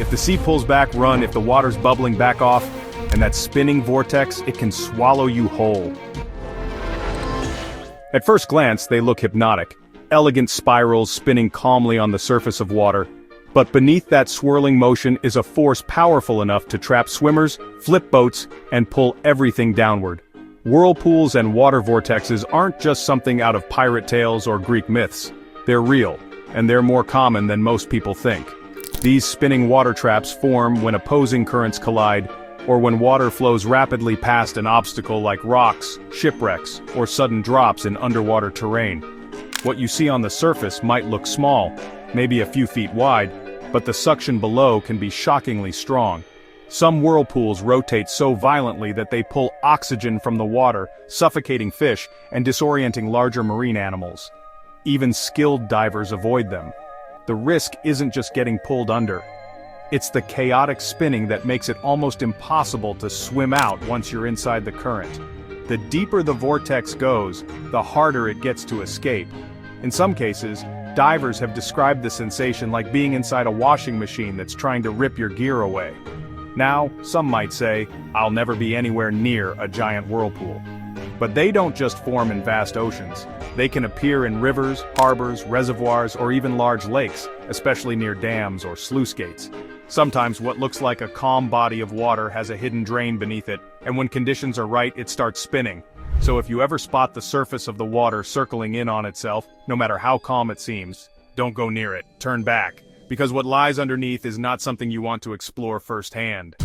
If the sea pulls back, run. If the water's bubbling, back off. And that spinning vortex, it can swallow you whole. At first glance, they look hypnotic. Elegant spirals spinning calmly on the surface of water. But beneath that swirling motion is a force powerful enough to trap swimmers, flip boats, and pull everything downward. Whirlpools and water vortexes aren't just something out of pirate tales or Greek myths. They're real, and they're more common than most people think. These spinning water traps form when opposing currents collide, or when water flows rapidly past an obstacle like rocks, shipwrecks, or sudden drops in underwater terrain. What you see on the surface might look small, maybe a few feet wide, but the suction below can be shockingly strong. Some whirlpools rotate so violently that they pull oxygen from the water, suffocating fish and disorienting larger marine animals. Even skilled divers avoid them. The risk isn't just getting pulled under. It's the chaotic spinning that makes it almost impossible to swim out once you're inside the current. The deeper the vortex goes, the harder it gets to escape. In some cases, divers have described the sensation like being inside a washing machine that's trying to rip your gear away. Now, some might say, I'll never be anywhere near a giant whirlpool. But they don't just form in vast oceans. They can appear in rivers, harbors, reservoirs, or even large lakes, especially near dams or sluice gates. Sometimes what looks like a calm body of water has a hidden drain beneath it, and when conditions are right, it starts spinning. So if you ever spot the surface of the water circling in on itself, no matter how calm it seems, don't go near it, turn back, because what lies underneath is not something you want to explore firsthand.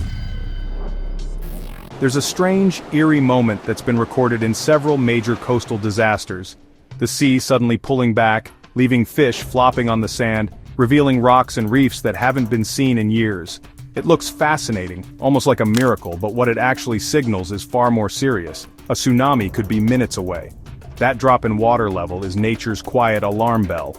There's a strange, eerie moment that's been recorded in several major coastal disasters. The sea suddenly pulling back, leaving fish flopping on the sand, revealing rocks and reefs that haven't been seen in years. It looks fascinating, almost like a miracle, but what it actually signals is far more serious. A tsunami could be minutes away. That drop in water level is nature's quiet alarm bell.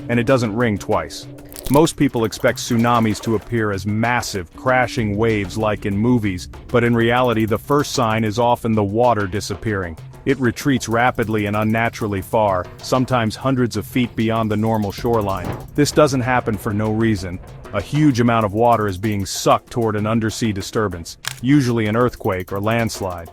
And it doesn't ring twice. Most people expect tsunamis to appear as massive, crashing waves like in movies, but in reality the first sign is often the water disappearing. It retreats rapidly and unnaturally far, sometimes hundreds of feet beyond the normal shoreline. This doesn't happen for no reason. A huge amount of water is being sucked toward an undersea disturbance, usually an earthquake or landslide.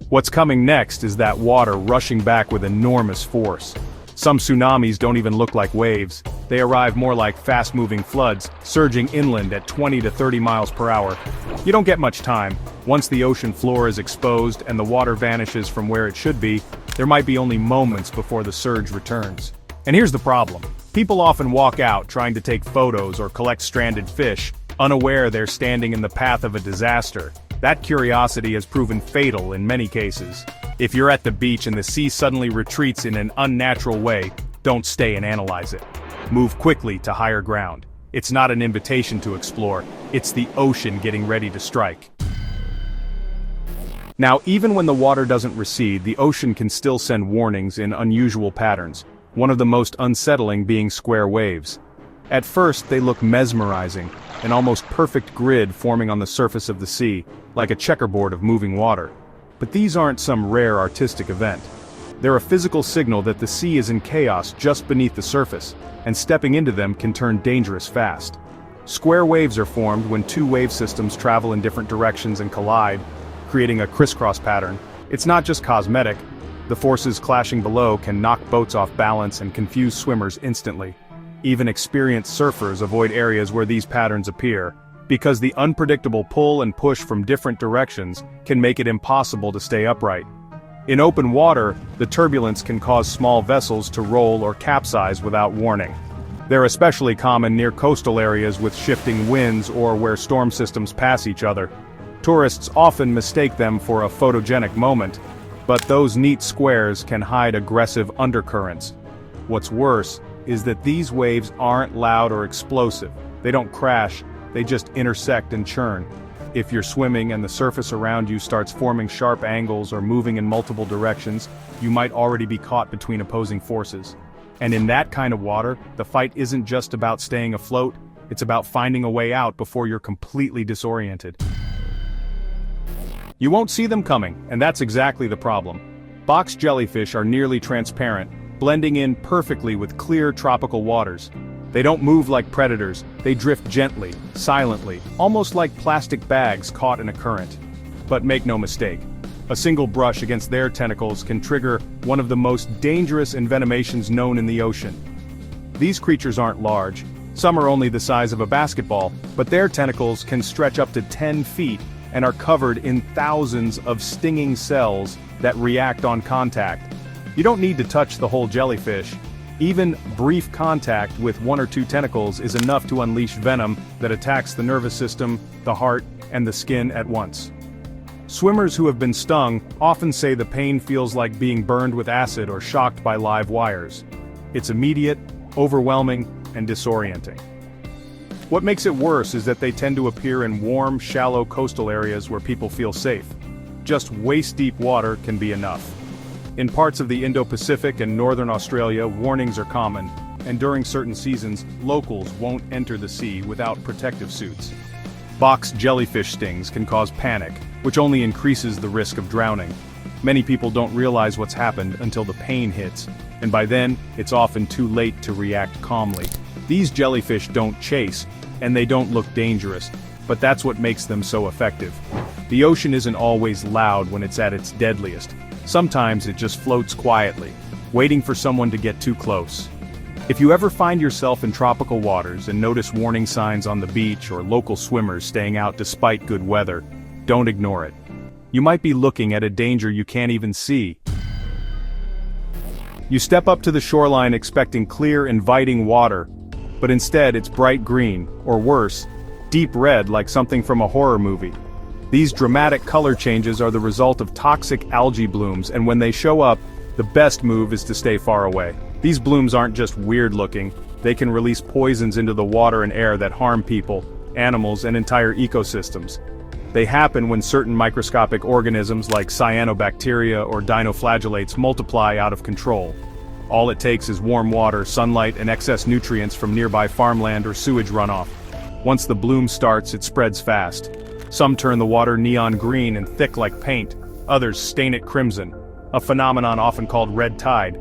What's coming next is that water rushing back with enormous force. Some tsunamis don't even look like waves. They arrive more like fast-moving floods, surging inland at 20 to 30 miles per hour. You don't get much time. Once the ocean floor is exposed and the water vanishes from where it should be, there might be only moments before the surge returns. And here's the problem. People often walk out trying to take photos or collect stranded fish, unaware they're standing in the path of a disaster. That curiosity has proven fatal in many cases. If you're at the beach and the sea suddenly retreats in an unnatural way, don't stay and analyze it. Move quickly to higher ground. It's not an invitation to explore, it's the ocean getting ready to strike. Now, even when the water doesn't recede, the ocean can still send warnings in unusual patterns, one of the most unsettling being square waves. At first, they look mesmerizing, an almost perfect grid forming on the surface of the sea, like a checkerboard of moving water. But these aren't some rare artistic event. They're a physical signal that the sea is in chaos just beneath the surface, and stepping into them can turn dangerous fast. Square waves are formed when two wave systems travel in different directions and collide, creating a crisscross pattern. It's not just cosmetic. The forces clashing below can knock boats off balance and confuse swimmers instantly. Even experienced surfers avoid areas where these patterns appear, because the unpredictable pull and push from different directions can make it impossible to stay upright. In open water, the turbulence can cause small vessels to roll or capsize without warning. They're especially common near coastal areas with shifting winds or where storm systems pass each other. Tourists often mistake them for a photogenic moment, but those neat squares can hide aggressive undercurrents. What's worse is that these waves aren't loud or explosive. They don't crash, they just intersect and churn. If you're swimming and the surface around you starts forming sharp angles or moving in multiple directions, you might already be caught between opposing forces. And in that kind of water, the fight isn't just about staying afloat, it's about finding a way out before you're completely disoriented. You won't see them coming, and that's exactly the problem. Box jellyfish are nearly transparent, blending in perfectly with clear tropical waters. They don't move like predators, they drift gently, silently, almost like plastic bags caught in a current. But make no mistake, a single brush against their tentacles can trigger one of the most dangerous envenomations known in the ocean. These creatures aren't large, some are only the size of a basketball, but their tentacles can stretch up to 10 feet and are covered in thousands of stinging cells that react on contact. You don't need to touch the whole jellyfish. Even brief contact with one or two tentacles is enough to unleash venom that attacks the nervous system, the heart, and the skin at once. Swimmers who have been stung often say the pain feels like being burned with acid or shocked by live wires. It's immediate, overwhelming, and disorienting. What makes it worse is that they tend to appear in warm, shallow coastal areas where people feel safe. Just waist-deep water can be enough. In parts of the Indo-Pacific and northern Australia, warnings are common, and during certain seasons, locals won't enter the sea without protective suits. Box jellyfish stings can cause panic, which only increases the risk of drowning. Many people don't realize what's happened until the pain hits, and by then, it's often too late to react calmly. These jellyfish don't chase, and they don't look dangerous, but that's what makes them so effective. The ocean isn't always loud when it's at its deadliest. Sometimes it just floats quietly, waiting for someone to get too close. If you ever find yourself in tropical waters and notice warning signs on the beach or local swimmers staying out despite good weather, don't ignore it. You might be looking at a danger you can't even see. You step up to the shoreline expecting clear, inviting water, but instead it's bright green, or worse, deep red like something from a horror movie. These dramatic color changes are the result of toxic algae blooms, and when they show up, the best move is to stay far away. These blooms aren't just weird looking, they can release poisons into the water and air that harm people, animals, and entire ecosystems. They happen when certain microscopic organisms like cyanobacteria or dinoflagellates multiply out of control. All it takes is warm water, sunlight, and excess nutrients from nearby farmland or sewage runoff. Once the bloom starts, it spreads fast. Some turn the water neon green and thick like paint, others stain it crimson, a phenomenon often called red tide.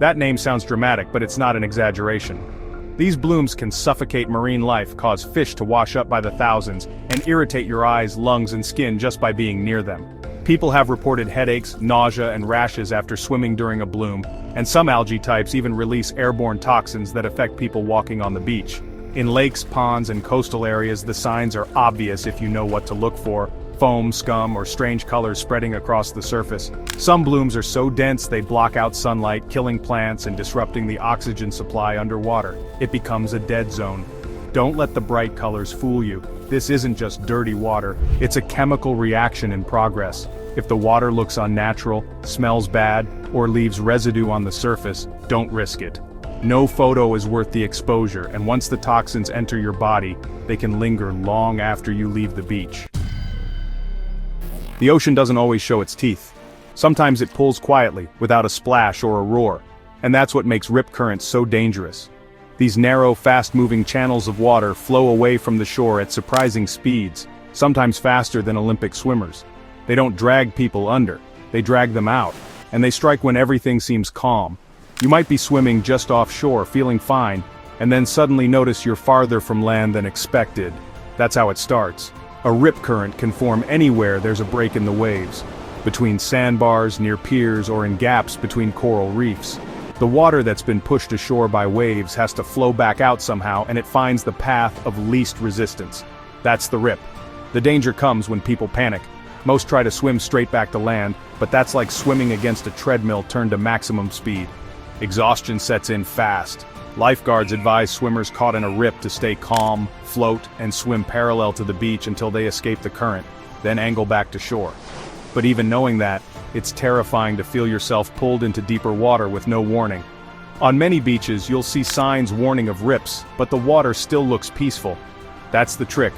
That name sounds dramatic, but it's not an exaggeration. These blooms can suffocate marine life, cause fish to wash up by the thousands, and irritate your eyes, lungs, and skin just by being near them. People have reported headaches, nausea, and rashes after swimming during a bloom, and some algae types even release airborne toxins that affect people walking on the beach. In lakes, ponds, and coastal areas, the signs are obvious if you know what to look for: foam, scum, or strange colors spreading across the surface. Some blooms are so dense they block out sunlight, killing plants and disrupting the oxygen supply underwater. It becomes a dead zone. Don't let the bright colors fool you. This isn't just dirty water, it's a chemical reaction in progress. If the water looks unnatural, smells bad, or leaves residue on the surface, don't risk it. No photo is worth the exposure, and once the toxins enter your body, they can linger long after you leave the beach. The ocean doesn't always show its teeth. Sometimes it pulls quietly, without a splash or a roar, and that's what makes rip currents so dangerous. These narrow, fast-moving channels of water flow away from the shore at surprising speeds, sometimes faster than Olympic swimmers. They don't drag people under, they drag them out, and they strike when everything seems calm. You might be swimming just offshore, feeling fine, and then suddenly notice you're farther from land than expected. That's how it starts. A rip current can form anywhere there's a break in the waves, between sandbars, near piers, or in gaps between coral reefs. The water that's been pushed ashore by waves has to flow back out somehow, and it finds the path of least resistance. That's the rip. The danger comes when people panic. Most try to swim straight back to land, but that's like swimming against a treadmill turned to maximum speed. Exhaustion sets in fast. Lifeguards advise swimmers caught in a rip to stay calm, float, and swim parallel to the beach until they escape the current, then angle back to shore. But even knowing that, it's terrifying to feel yourself pulled into deeper water with no warning. On many beaches, you'll see signs warning of rips, but the water still looks peaceful. That's the trick.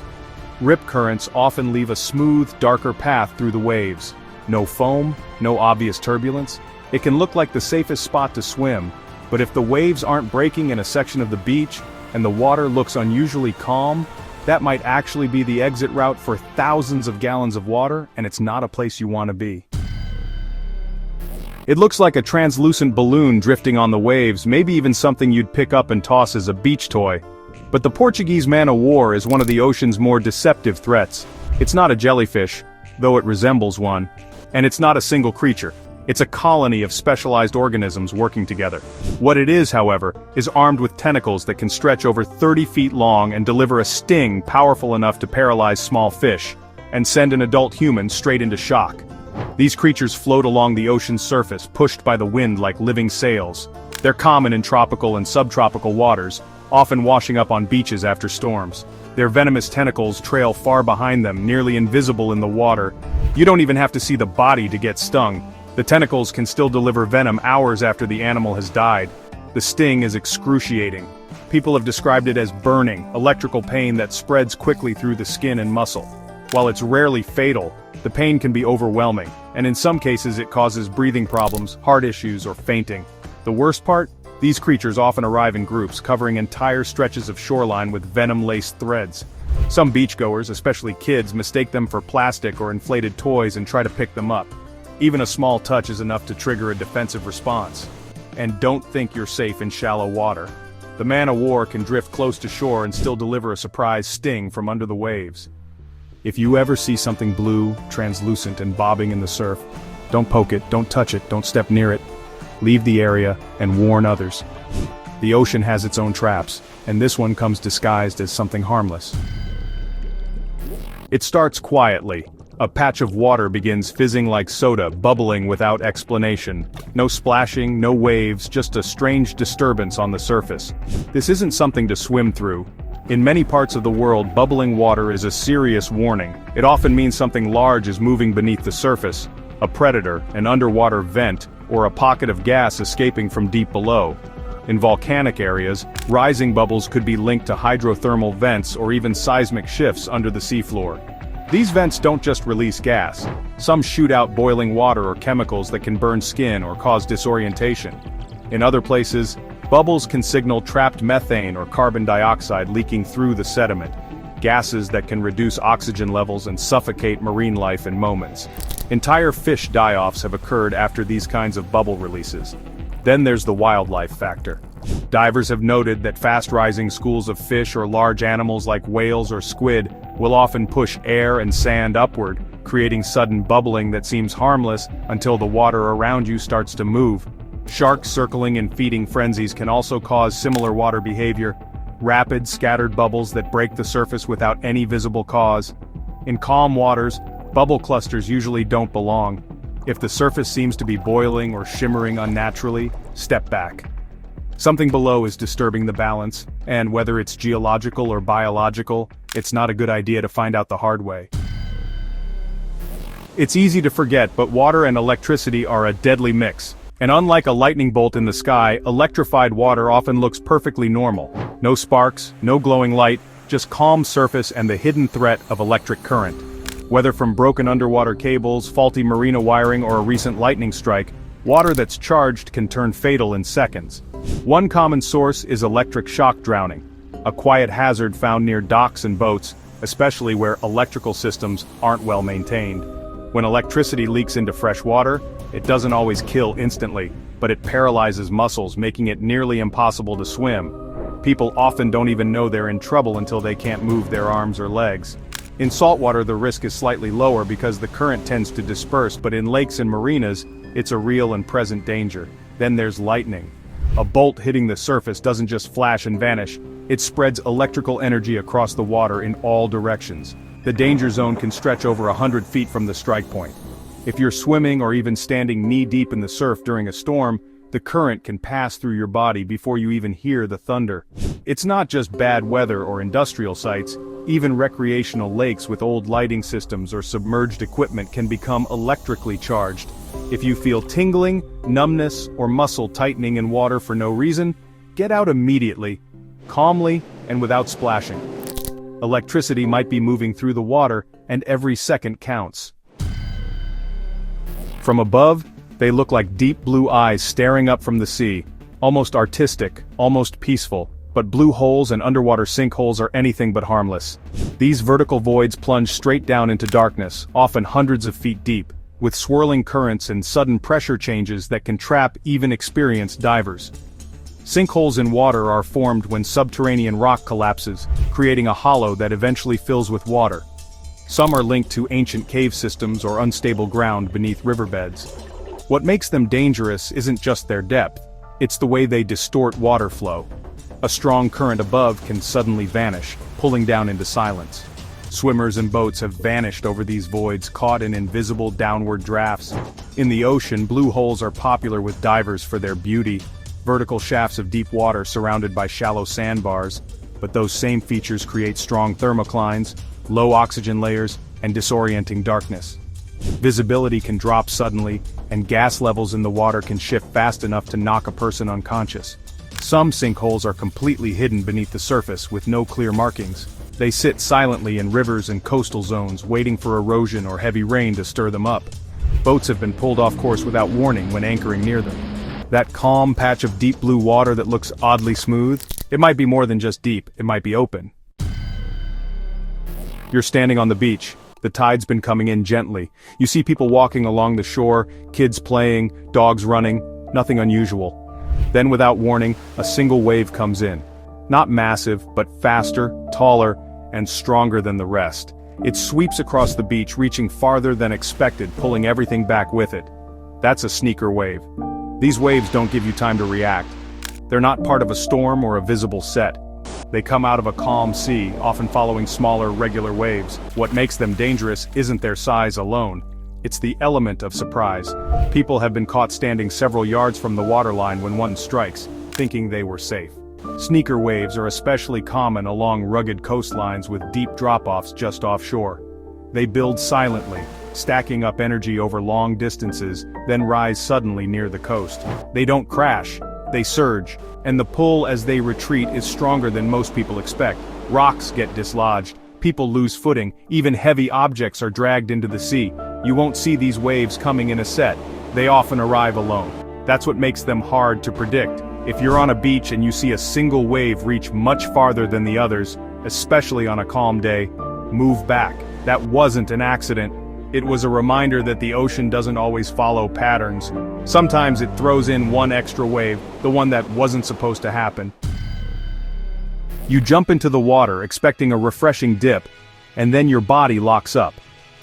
Rip currents often leave a smooth, darker path through the waves. No foam, no obvious turbulence. It can look like the safest spot to swim, but if the waves aren't breaking in a section of the beach, and the water looks unusually calm, that might actually be the exit route for thousands of gallons of water, and it's not a place you want to be. It looks like a translucent balloon drifting on the waves, maybe even something you'd pick up and toss as a beach toy. But the Portuguese man-o-war is one of the ocean's more deceptive threats. It's not a jellyfish, though it resembles one. And it's not a single creature. It's a colony of specialized organisms working together. What it is, however, is armed with tentacles that can stretch over 30 feet long and deliver a sting powerful enough to paralyze small fish, and send an adult human straight into shock. These creatures float along the ocean's surface, pushed by the wind like living sails. They're common in tropical and subtropical waters, often washing up on beaches after storms. Their venomous tentacles trail far behind them, nearly invisible in the water. You don't even have to see the body to get stung. The tentacles can still deliver venom hours after the animal has died. The sting is excruciating. People have described it as burning, electrical pain that spreads quickly through the skin and muscle. While it's rarely fatal, the pain can be overwhelming, and in some cases it causes breathing problems, heart issues, or fainting. The worst part? These creatures often arrive in groups, covering entire stretches of shoreline with venom-laced threads. Some beachgoers, especially kids, mistake them for plastic or inflated toys and try to pick them up. Even a small touch is enough to trigger a defensive response. And don't think you're safe in shallow water. The man-o-war can drift close to shore and still deliver a surprise sting from under the waves. If you ever see something blue, translucent, and bobbing in the surf, don't poke it, don't touch it, don't step near it. Leave the area and warn others. The ocean has its own traps, and this one comes disguised as something harmless. It starts quietly. A patch of water begins fizzing like soda, bubbling without explanation. No splashing, no waves, just a strange disturbance on the surface. This isn't something to swim through. In many parts of the world, bubbling water is a serious warning. It often means something large is moving beneath the surface. A predator, an underwater vent, or a pocket of gas escaping from deep below. In volcanic areas, rising bubbles could be linked to hydrothermal vents or even seismic shifts under the seafloor. These vents don't just release gas. Some shoot out boiling water or chemicals that can burn skin or cause disorientation. In other places, bubbles can signal trapped methane or carbon dioxide leaking through the sediment, gases that can reduce oxygen levels and suffocate marine life in moments. Entire fish die-offs have occurred after these kinds of bubble releases. Then there's the wildlife factor. Divers have noted that fast-rising schools of fish or large animals like whales or squid will often push air and sand upward, creating sudden bubbling that seems harmless until the water around you starts to move. Sharks circling in feeding frenzies can also cause similar water behavior, rapid, scattered bubbles that break the surface without any visible cause. In calm waters, bubble clusters usually don't belong. If the surface seems to be boiling or shimmering unnaturally, step back. Something below is disturbing the balance, and whether it's geological or biological, it's not a good idea to find out the hard way. It's easy to forget, but water and electricity are a deadly mix. And unlike a lightning bolt in the sky, electrified water often looks perfectly normal. No sparks, no glowing light, just calm surface and the hidden threat of electric current. Whether from broken underwater cables, faulty marina wiring, or a recent lightning strike, water that's charged can turn fatal in seconds. One common source is electric shock drowning, a quiet hazard found near docks and boats, especially where electrical systems aren't well maintained. When electricity leaks into fresh water, it doesn't always kill instantly, but it paralyzes muscles, making it nearly impossible to swim. People often don't even know they're in trouble until they can't move their arms or legs. In saltwater, the risk is slightly lower because the current tends to disperse, but in lakes and marinas, it's a real and present danger. Then there's lightning. A bolt hitting the surface doesn't just flash and vanish, it spreads electrical energy across the water in all directions. The danger zone can stretch over 100 feet from the strike point. If you're swimming or even standing knee-deep in the surf during a storm, the current can pass through your body before you even hear the thunder. It's not just bad weather or industrial sites, even recreational lakes with old lighting systems or submerged equipment can become electrically charged. If you feel tingling, numbness, or muscle tightening in water for no reason, get out immediately, calmly, and without splashing. Electricity might be moving through the water, and every second counts. From above, they look like deep blue eyes staring up from the sea, almost artistic, almost peaceful, but blue holes and underwater sinkholes are anything but harmless. These vertical voids plunge straight down into darkness, often hundreds of feet deep. with swirling currents and sudden pressure changes that can trap even experienced divers. Sinkholes in water are formed when subterranean rock collapses, creating a hollow that eventually fills with water. Some are linked to ancient cave systems or unstable ground beneath riverbeds. What makes them dangerous isn't just their depth, it's the way they distort water flow. A strong current above can suddenly vanish, pulling down into silence. Swimmers and boats have vanished over these voids, caught in invisible downward drafts. In the ocean, blue holes are popular with divers for their beauty, vertical shafts of deep water surrounded by shallow sandbars, but those same features create strong thermoclines, low oxygen layers, and disorienting darkness. Visibility can drop suddenly, and gas levels in the water can shift fast enough to knock a person unconscious. Some sinkholes are completely hidden beneath the surface with no clear markings. They sit silently in rivers and coastal zones, waiting for erosion or heavy rain to stir them up. Boats have been pulled off course without warning when anchoring near them. That calm patch of deep blue water that looks oddly smooth, it might be more than just deep, it might be open. You're standing on the beach. The tide's been coming in gently. You see people walking along the shore, kids playing, dogs running, nothing unusual. Then without warning, a single wave comes in. Not massive, but faster, taller, and stronger than the rest. It sweeps across the beach, reaching farther than expected, pulling everything back with it. That's a sneaker wave. These waves don't give you time to react. They're not part of a storm or a visible set. They come out of a calm sea, often following smaller, regular waves. What makes them dangerous isn't their size alone. It's the element of surprise. People have been caught standing several yards from the waterline when one strikes, thinking they were safe. Sneaker waves are especially common along rugged coastlines with deep drop-offs just offshore. They build silently, stacking up energy over long distances, then rise suddenly near the coast. They don't crash, they surge, and the pull as they retreat is stronger than most people expect. Rocks get dislodged, people lose footing, even heavy objects are dragged into the sea. You won't see these waves coming in a set. They often arrive alone. That's what makes them hard to predict. If you're on a beach and you see a single wave reach much farther than the others, especially on a calm day, move back. That wasn't an accident. It was a reminder that the ocean doesn't always follow patterns. Sometimes it throws in one extra wave, the one that wasn't supposed to happen. You jump into the water expecting a refreshing dip, and then your body locks up.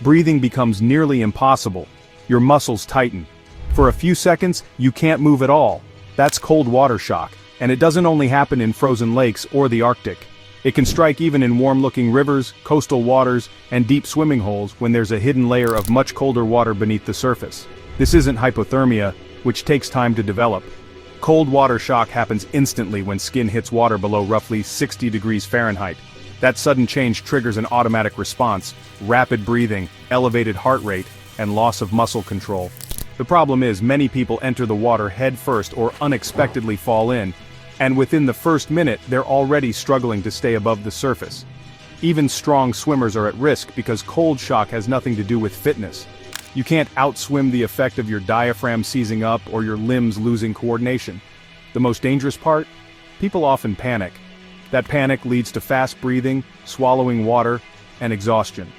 Breathing becomes nearly impossible. Your muscles tighten. For a few seconds, you can't move at all. That's cold water shock, and it doesn't only happen in frozen lakes or the Arctic. It can strike even in warm-looking rivers, coastal waters, and deep swimming holes when there's a hidden layer of much colder water beneath the surface. This isn't hypothermia, which takes time to develop. Cold water shock happens instantly when skin hits water below roughly 60 degrees Fahrenheit. That sudden change triggers an automatic response, rapid breathing, elevated heart rate, and loss of muscle control. The problem is many people enter the water head first or unexpectedly fall in, and within the first minute they're already struggling to stay above the surface. Even strong swimmers are at risk because cold shock has nothing to do with fitness. You can't outswim the effect of your diaphragm seizing up or your limbs losing coordination. The most dangerous part? People often panic. That panic leads to fast breathing, swallowing water, and exhaustion.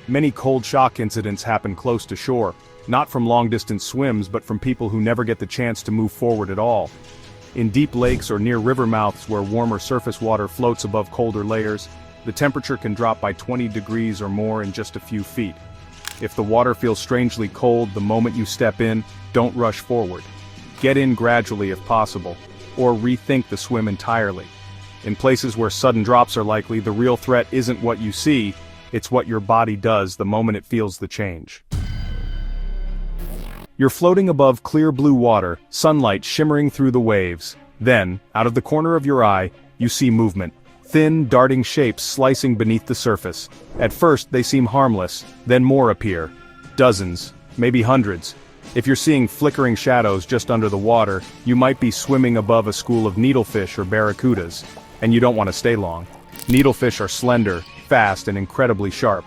Many cold shock incidents happen close to shore, not from long-distance swims but from people who never get the chance to move forward at all. In deep lakes or near river mouths where warmer surface water floats above colder layers, the temperature can drop by 20 degrees or more in just a few feet. If the water feels strangely cold the moment you step in, don't rush forward. Get in gradually if possible, or rethink the swim entirely. In places where sudden drops are likely, the real threat isn't what you see, it's what your body does the moment it feels the change. You're floating above clear blue water, sunlight shimmering through the waves. Then, out of the corner of your eye, you see movement. Thin, darting shapes slicing beneath the surface. At first, they seem harmless, then more appear. Dozens, maybe hundreds. If you're seeing flickering shadows just under the water, you might be swimming above a school of needlefish or barracudas, and you don't want to stay long. Needlefish are slender, fast, and incredibly sharp.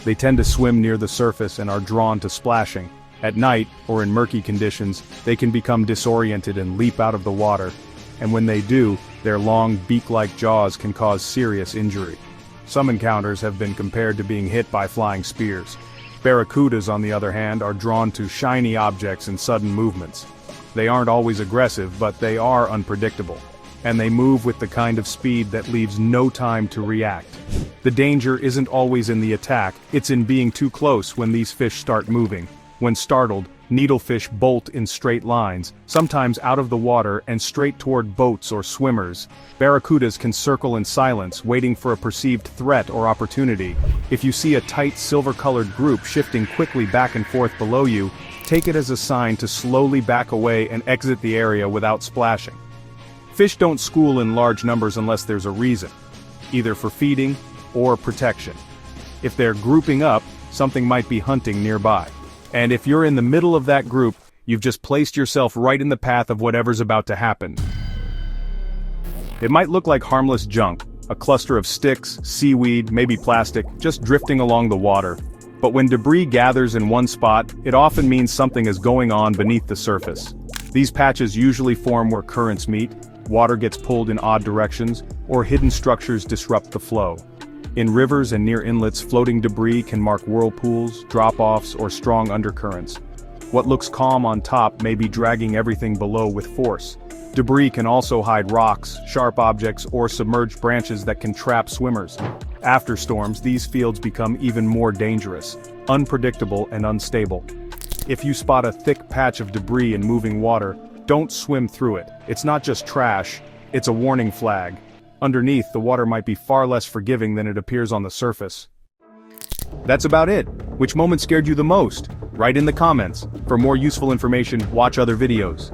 They tend to swim near the surface and are drawn to splashing. At night, or in murky conditions, they can become disoriented and leap out of the water, and when they do, their long beak-like jaws can cause serious injury. Some encounters have been compared to being hit by flying spears. Barracudas, on the other hand, are drawn to shiny objects and sudden movements. They aren't always aggressive, but they are unpredictable. And they move with the kind of speed that leaves no time to react. The danger isn't always in the attack, it's in being too close when these fish start moving. When startled, needlefish bolt in straight lines, sometimes out of the water and straight toward boats or swimmers. Barracudas can circle in silence, waiting for a perceived threat or opportunity. If you see a tight silver-colored group shifting quickly back and forth below you, take it as a sign to slowly back away and exit the area without splashing. Fish don't school in large numbers unless there's a reason, either for feeding or protection. If they're grouping up, something might be hunting nearby. And if you're in the middle of that group, you've just placed yourself right in the path of whatever's about to happen. It might look like harmless junk, a cluster of sticks, seaweed, maybe plastic, just drifting along the water. But when debris gathers in one spot, it often means something is going on beneath the surface. These patches usually form where currents meet, water gets pulled in odd directions, or hidden structures disrupt the flow. In rivers and near inlets, floating debris can mark whirlpools, drop-offs, or strong undercurrents. What looks calm on top may be dragging everything below with force. Debris can also hide rocks, sharp objects, or submerged branches that can trap swimmers. After storms, these fields become even more dangerous, unpredictable and unstable. If you spot a thick patch of debris in moving water, don't swim through it. It's not just trash, it's a warning flag. Underneath, the water might be far less forgiving than it appears on the surface. That's about it. Which moment scared you the most? Write in the comments. For more useful information, watch other videos.